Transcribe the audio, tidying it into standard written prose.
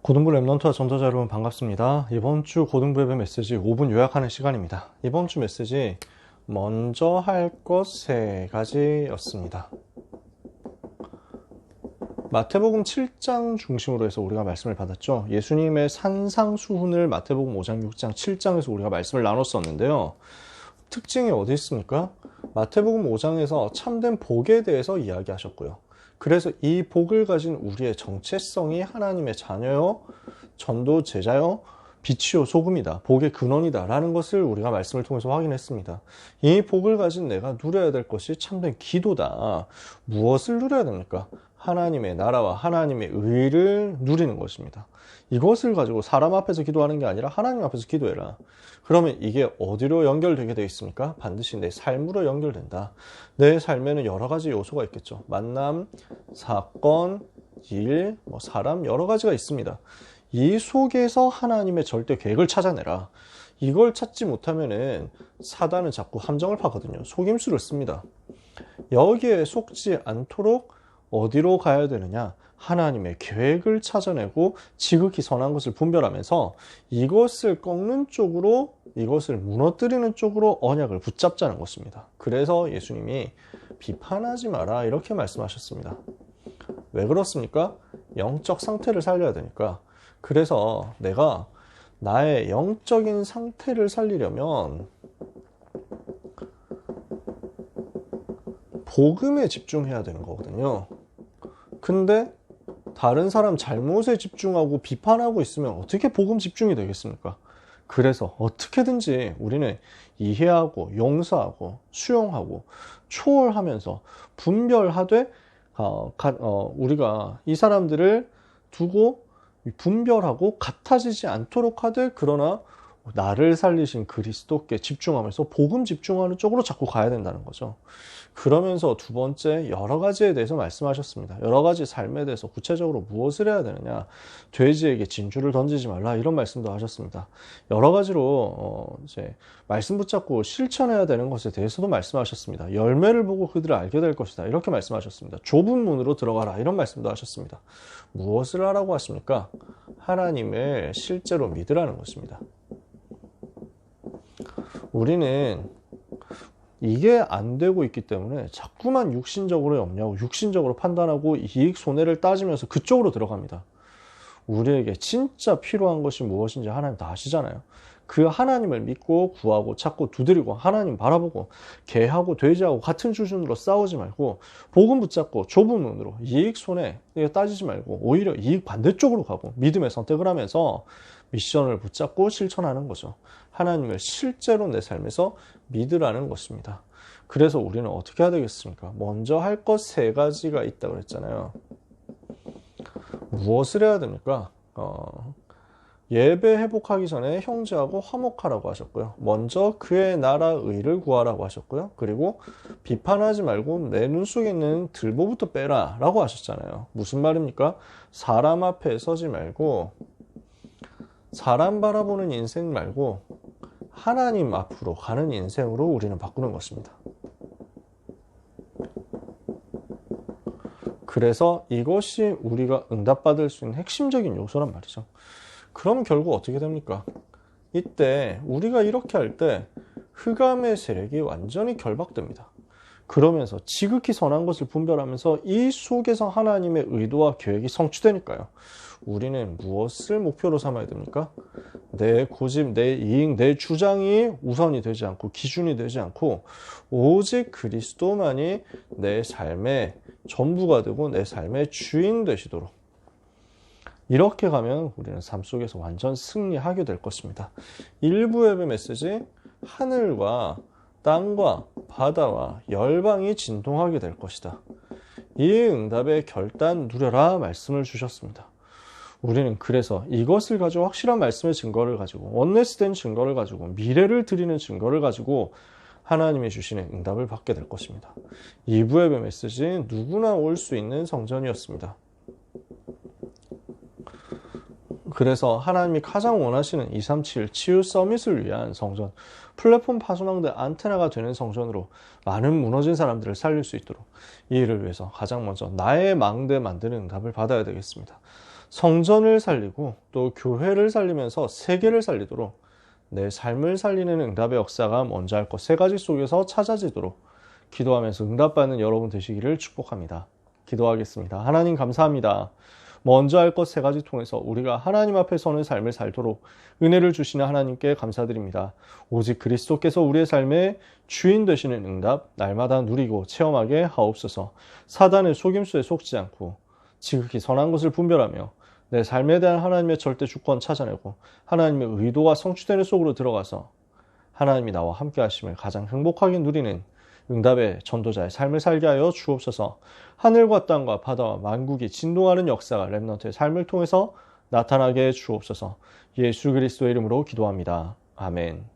고등부 랩런트와 전도자 여러분 반갑습니다. 이번 주 고등부 예배 메시지 5분 요약하는 시간입니다. 이번 주 메시지 먼저 할 것 3가지였습니다. 마태복음 7장 중심으로 해서 우리가 말씀을 받았죠. 예수님의 산상수훈을 마태복음 5장, 6장, 7장에서 우리가 말씀을 나눴었는데요. 특징이 어디 있습니까? 마태복음 5장에서 참된 복에 대해서 이야기하셨고요. 그래서 이 복을 가진 우리의 정체성이 하나님의 자녀요, 전도 제자요, 빛이요, 소금이다, 복의 근원이다 라는 것을 우리가 말씀을 통해서 확인했습니다. 이 복을 가진 내가 누려야 될 것이 참된 기도다. 무엇을 누려야 됩니까? 하나님의 나라와 하나님의 의를 누리는 것입니다. 이것을 가지고 사람 앞에서 기도하는 게 아니라 하나님 앞에서 기도해라. 그러면 이게 어디로 연결되게 되어 있습니까? 반드시 내 삶으로 연결된다. 내 삶에는 여러 가지 요소가 있겠죠. 만남, 사건, 일, 사람 여러 가지가 있습니다. 이 속에서 하나님의 절대 계획을 찾아내라. 이걸 찾지 못하면은 사단은 자꾸 함정을 파거든요. 속임수를 씁니다. 여기에 속지 않도록 어디로 가야 되느냐? 하나님의 계획을 찾아내고 지극히 선한 것을 분별하면서 이것을 꺾는 쪽으로, 이것을 무너뜨리는 쪽으로 언약을 붙잡자는 것입니다. 그래서 예수님이 비판하지 마라 이렇게 말씀하셨습니다. 왜 그렇습니까? 영적 상태를 살려야 되니까. 그래서 내가 나의 영적인 상태를 살리려면 복음에 집중해야 되는 거거든요. 근데 다른 사람 잘못에 집중하고 비판하고 있으면 어떻게 복음 집중이 되겠습니까? 그래서 어떻게든지 우리는 이해하고 용서하고 수용하고 초월하면서 분별하되 우리가 이 사람들을 두고 분별하고 같아지지 않도록 하되, 그러나 나를 살리신 그리스도께 집중하면서 복음 집중하는 쪽으로 자꾸 가야 된다는 거죠. 그러면서 두 번째, 여러 가지에 대해서 말씀하셨습니다. 여러 가지 삶에 대해서 구체적으로 무엇을 해야 되느냐. 돼지에게 진주를 던지지 말라 이런 말씀도 하셨습니다. 여러 가지로 이제 말씀 붙잡고 실천해야 되는 것에 대해서도 말씀하셨습니다. 열매를 보고 그들을 알게 될 것이다 이렇게 말씀하셨습니다. 좁은 문으로 들어가라 이런 말씀도 하셨습니다. 무엇을 하라고 하십니까? 하나님을 실제로 믿으라는 것입니다. 우리는 이게 안 되고 있기 때문에 자꾸만 육신적으로 염려하고 육신적으로 판단하고 이익 손해를 따지면서 그쪽으로 들어갑니다. 우리에게 진짜 필요한 것이 무엇인지 하나님 다 아시잖아요. 그 하나님을 믿고 구하고 찾고 두드리고 하나님 바라보고 개하고 돼지하고 같은 수준으로 싸우지 말고 복음 붙잡고 좁은 눈으로 이익 손해 따지지 말고 오히려 이익 반대쪽으로 가고 믿음의 선택을 하면서 미션을 붙잡고 실천하는 거죠. 하나님을 실제로 내 삶에서 믿으라는 것입니다. 그래서 우리는 어떻게 해야 되겠습니까? 먼저 할 것 3가지가 있다고 그랬잖아요. 무엇을 해야 됩니까? 예배 회복하기 전에 형제하고 화목하라고 하셨고요. 먼저 그의 나라 의를 구하라고 하셨고요. 그리고 비판하지 말고 내 눈 속에 있는 들보부터 빼라 라고 하셨잖아요. 무슨 말입니까? 사람 앞에 서지 말고 사람 바라보는 인생 말고 하나님 앞으로 가는 인생으로 우리는 바꾸는 것입니다. 그래서 이것이 우리가 응답받을 수 있는 핵심적인 요소란 말이죠. 그럼 결국 어떻게 됩니까? 이때 우리가 이렇게 할 때 흑암의 세력이 완전히 결박됩니다. 그러면서 지극히 선한 것을 분별하면서 이 속에서 하나님의 의도와 계획이 성취되니까요. 우리는 무엇을 목표로 삼아야 됩니까? 내 고집, 내 이익, 내 주장이 우선이 되지 않고 기준이 되지 않고 오직 그리스도만이 내 삶의 전부가 되고 내 삶의 주인 되시도록, 이렇게 가면 우리는 삶 속에서 완전 승리하게 될 것입니다. 일부 예배 메시지, 하늘과 땅과 바다와 열방이 진동하게 될 것이다. 이 응답의 결단 누려라 말씀을 주셨습니다. 우리는 그래서 이것을 가지고 확실한 말씀의 증거를 가지고 원네스된 증거를 가지고 미래를 드리는 증거를 가지고 하나님이 주시는 응답을 받게 될 것입니다. 2부 예배 메시지 누구나 올 수 있는 성전이었습니다. 그래서 하나님이 가장 원하시는 237 치유 서밋을 위한 성전, 플랫폼 파손망대 안테나가 되는 성전으로 많은 무너진 사람들을 살릴 수 있도록 이 일을 위해서 가장 먼저 나의 망대 만드는 응답을 받아야 되겠습니다. 성전을 살리고 또 교회를 살리면서 세계를 살리도록 내 삶을 살리는 응답의 역사가 먼저 할 것 세 가지 속에서 찾아지도록 기도하면서 응답받는 여러분 되시기를 축복합니다. 기도하겠습니다. 하나님 감사합니다. 먼저 할 것 세 가지 통해서 우리가 하나님 앞에 서는 삶을 살도록 은혜를 주시는 하나님께 감사드립니다. 오직 그리스도께서 우리의 삶의 주인 되시는 응답 날마다 누리고 체험하게 하옵소서. 사단의 속임수에 속지 않고 지극히 선한 것을 분별하며 내 삶에 대한 하나님의 절대 주권 찾아내고 하나님의 의도가 성취되는 속으로 들어가서 하나님이 나와 함께 하심을 가장 행복하게 누리는 응답의 전도자의 삶을 살게 하여 주옵소서. 하늘과 땅과 바다와 만국이 진동하는 역사가 렘넌트의 삶을 통해서 나타나게 해 주옵소서. 예수 그리스도의 이름으로 기도합니다. 아멘.